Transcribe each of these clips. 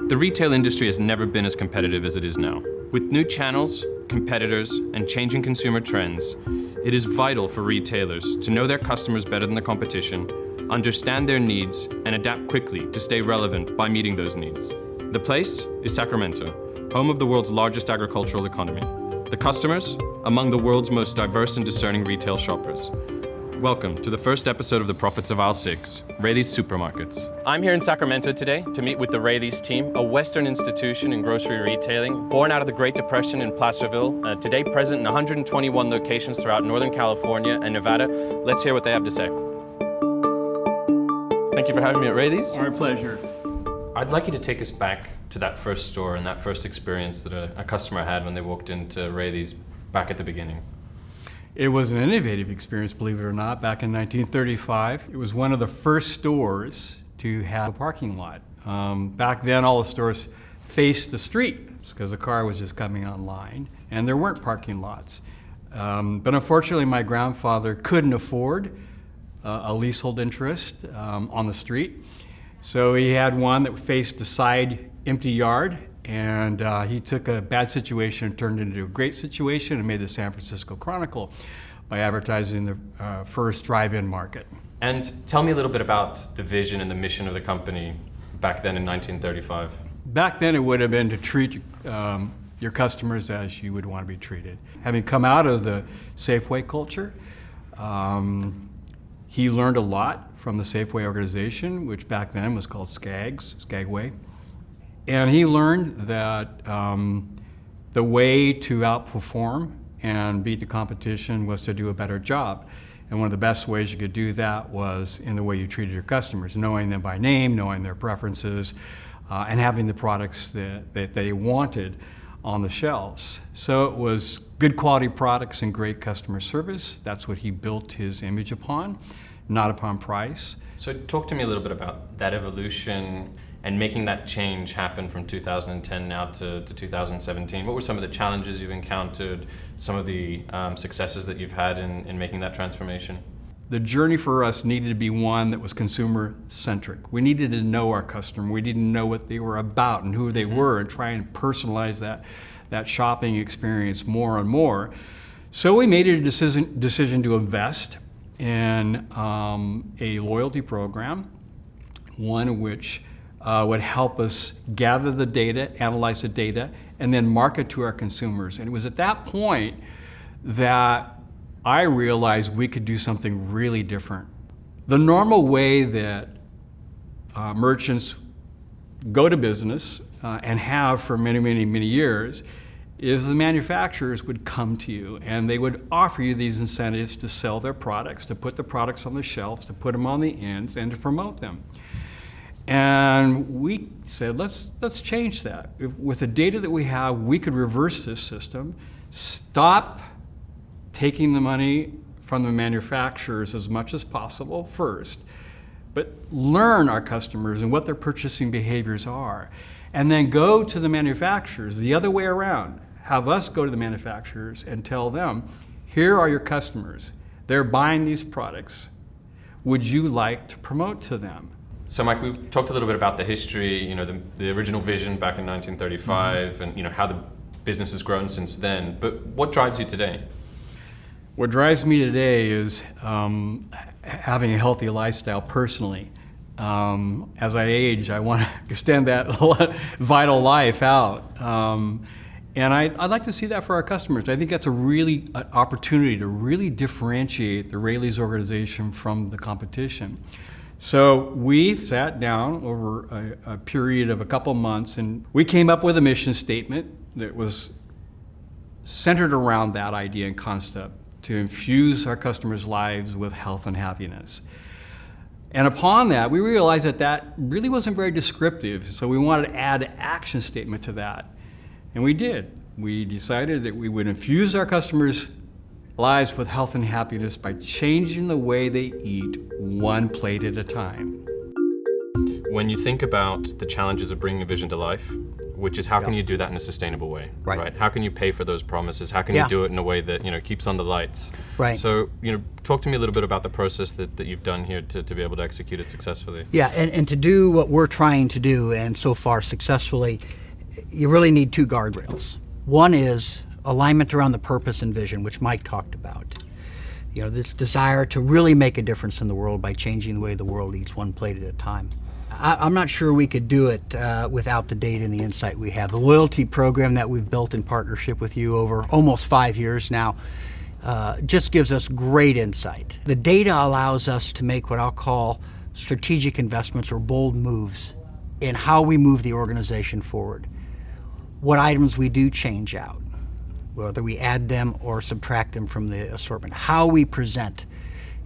The retail industry has never been as competitive as it is now. With new channels, competitors, and changing consumer trends, it is vital for retailers to know their customers better than the competition, understand their needs, and adapt quickly to stay relevant by meeting those needs. The place is Sacramento, home of the world's largest agricultural economy. The customers, among the world's most diverse and discerning retail shoppers. Welcome to the first episode of the Profits of Aisle 6, Raley's Supermarkets. I'm here in Sacramento today to meet with the Raley's team, a Western institution in grocery retailing, born out of the Great Depression in Placerville, today present in 121 locations throughout Northern California and Nevada. Let's hear what they have to say. Thank you for having me at Raley's. Our pleasure. I'd like you to take us back to that first store and that first experience that a customer had when they walked into Raley's back at the beginning. It was an innovative experience, believe it or not, back in 1935. It was one of the first stores to have a parking lot. Back then, all the stores faced the street because the car was just coming online, and there weren't parking lots. But unfortunately, my grandfather couldn't afford a leasehold interest on the street. So he had one that faced a side empty yard, and he took a bad situation and turned it into a great situation and made the San Francisco Chronicle by advertising the first drive-in market. And tell me a little bit about the vision and the mission of the company back then in 1935. Back then it would have been to treat your customers as you would want to be treated. Having come out of the Safeway culture, he learned a lot from the Safeway organization, which back then was called Skagway. And he learned that the way to outperform and beat the competition was to do a better job. And one of the best ways you could do that was in the way you treated your customers, knowing them by name, knowing their preferences, and having the products that they wanted on the shelves. So it was good quality products and great customer service. That's what he built his image upon, not upon price. So talk to me a little bit about that evolution and making that change happen from 2010 now to 2017. What were some of the challenges you've encountered, some of the successes that you've had in making that transformation? The journey for us needed to be one that was consumer-centric. We needed to know our customer. We needed to know what they were about and who they were and try and personalize that shopping experience more and more. So we made a decision to invest in a loyalty program, one which would help us gather the data, analyze the data, and then market to our consumers. And it was at that point that I realized we could do something really different. The normal way that merchants go to business and have for many, many, many years is the manufacturers would come to you and they would offer you these incentives to sell their products, to put the products on the shelves, to put them on the ends, and to promote them. And we said, let's change that. With the data that we have, we could reverse this system, stop taking the money from the manufacturers as much as possible first, but learn our customers and what their purchasing behaviors are, and then go to the manufacturers the other way around. Have us go to the manufacturers and tell them, here are your customers. They're buying these products. Would you like to promote to them? So Mike, we've talked a little bit about the history, the original vision back in 1935 and how the business has grown since then, but what drives you today? What drives me today is having a healthy lifestyle personally. As I age, I want to extend that vital life out. And I'd like to see that for our customers. I think that's an opportunity to really differentiate the Raley's organization from the competition. So we sat down over a period of a couple months and we came up with a mission statement that was centered around that idea and concept to infuse our customers' lives with health and happiness. And upon that, we realized that really wasn't very descriptive, so we wanted to add an action statement to that. And we did. We decided that we would infuse our customers' lives with health and happiness by changing the way they eat one plate at a time. When you think about the challenges of bringing a vision to life, which is how can you do that in a sustainable way, right? How can you pay for those promises? How can you do it in a way that, keeps on the lights? Right. So, talk to me a little bit about the process that you've done here to be able to execute it successfully. Yeah, and to do what we're trying to do, and so far successfully, you really need two guardrails. One is alignment around the purpose and vision, which Mike talked about. This desire to really make a difference in the world by changing the way the world eats one plate at a time. I'm not sure we could do it without the data and the insight we have. The loyalty program that we've built in partnership with you over almost 5 years now just gives us great insight. The data allows us to make what I'll call strategic investments or bold moves in how we move the organization forward. What items we do change out, whether we add them or subtract them from the assortment, how we present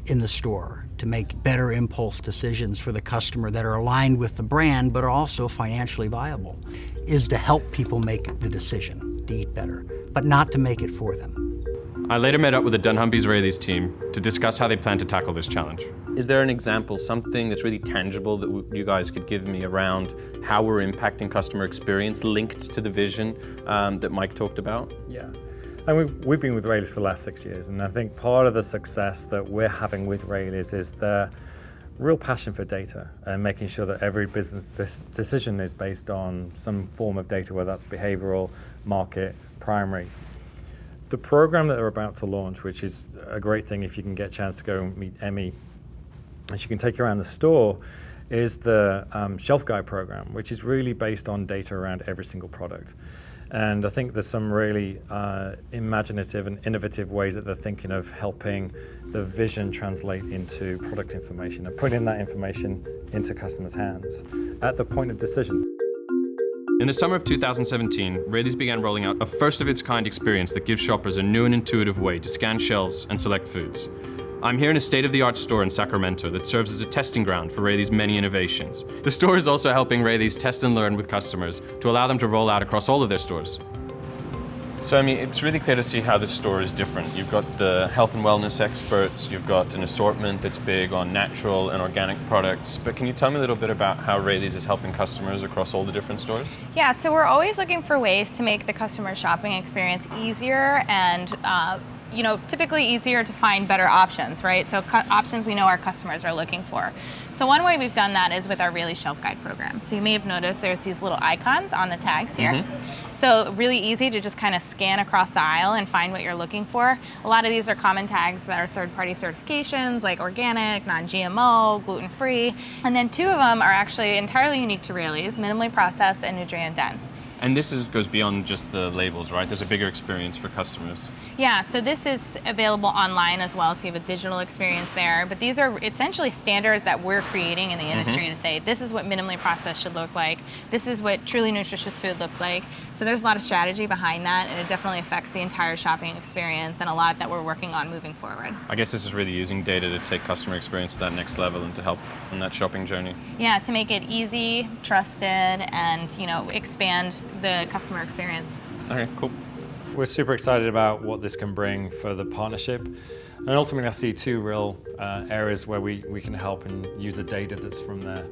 in the store to make better impulse decisions for the customer that are aligned with the brand but are also financially viable, is to help people make the decision to eat better, but not to make it for them. I later met up with the dunnhumby's Raley's team to discuss how they plan to tackle this challenge. Is there an example, something that's really tangible that you guys could give me around how we're impacting customer experience linked to the vision that Mike talked about? Yeah. And we've been with Raley's for the last 6 years, and I think part of the success that we're having with Raley's is their real passion for data and making sure that every business decision is based on some form of data, whether that's behavioral, market, primary. The program that they're about to launch, which is a great thing if you can get a chance to go and meet Emmy, and she can take you around the store, is the Shelf Guide program, which is really based on data around every single product. And I think there's some really imaginative and innovative ways that they're thinking of helping the vision translate into product information and putting that information into customers' hands at the point of decision. In the summer of 2017, Raley's began rolling out a first-of-its-kind experience that gives shoppers a new and intuitive way to scan shelves and select foods. I'm here in a state-of-the-art store in Sacramento that serves as a testing ground for Raley's many innovations. The store is also helping Raley's test and learn with customers to allow them to roll out across all of their stores. So, it's really clear to see how this store is different. You've got the health and wellness experts, you've got an assortment that's big on natural and organic products, but can you tell me a little bit about how Raley's is helping customers across all the different stores? Yeah, so we're always looking for ways to make the customer shopping experience easier and typically easier to find better options, right? So options we know our customers are looking for. So one way we've done that is with our Raley Shelf Guide program. So you may have noticed there's these little icons on the tags here. So really easy to just kind of scan across the aisle and find what you're looking for. A lot of these are common tags that are third-party certifications like organic, non-GMO, gluten-free. And then 2 of them are actually entirely unique to Raley's, minimally processed and nutrient dense. And this goes beyond just the labels, right? There's a bigger experience for customers. Yeah, so this is available online as well, so you have a digital experience there. But these are essentially standards that we're creating in the industry to say, this is what minimally processed should look like. This is what truly nutritious food looks like. So there's a lot of strategy behind that, and it definitely affects the entire shopping experience and a lot that we're working on moving forward. I guess this is really using data to take customer experience to that next level and to help on that shopping journey. Yeah, to make it easy, trusted, and expand the customer experience. Okay, cool. We're super excited about what this can bring for the partnership. And ultimately, I see 2 real areas where we can help and use the data that's from there.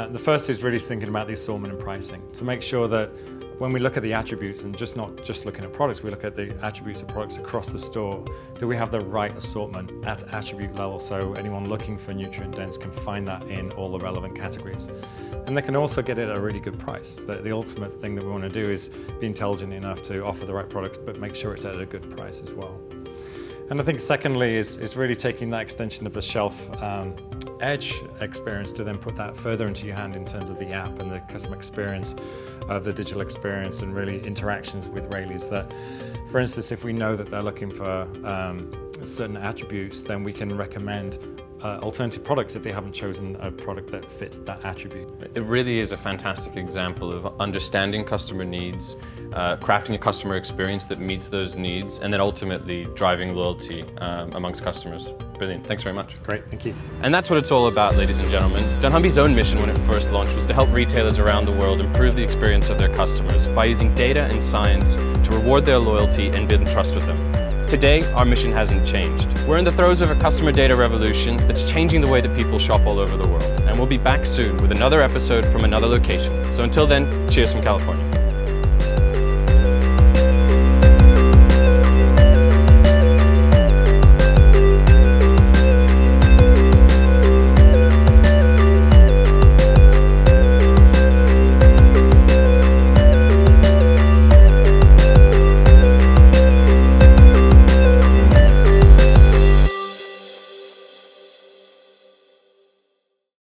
The first is really thinking about the assortment and pricing to make sure that when we look at the attributes and not just looking at products, we look at the attributes of products across the store. Do we have the right assortment at attribute level so anyone looking for nutrient dense can find that in all the relevant categories? And they can also get it at a really good price. The ultimate thing that we want to do is be intelligent enough to offer the right products, but make sure it's at a good price as well. And I think secondly is really taking that extension of the shelf edge experience to then put that further into your hand in terms of the app and the customer experience of the digital experience and really interactions with Raley's. That, for instance, if we know that they're looking for certain attributes, then we can recommend alternative products if they haven't chosen a product that fits that attribute. It really is a fantastic example of understanding customer needs, crafting a customer experience that meets those needs, and then ultimately driving loyalty amongst customers. Brilliant, thanks very much. Great, thank you. And that's what it's all about, ladies and gentlemen. dunnhumby's own mission when it first launched was to help retailers around the world improve the experience of their customers by using data and science to reward their loyalty and build trust with them. Today, our mission hasn't changed. We're in the throes of a customer data revolution that's changing the way that people shop all over the world. And we'll be back soon with another episode from another location. So until then, cheers from California.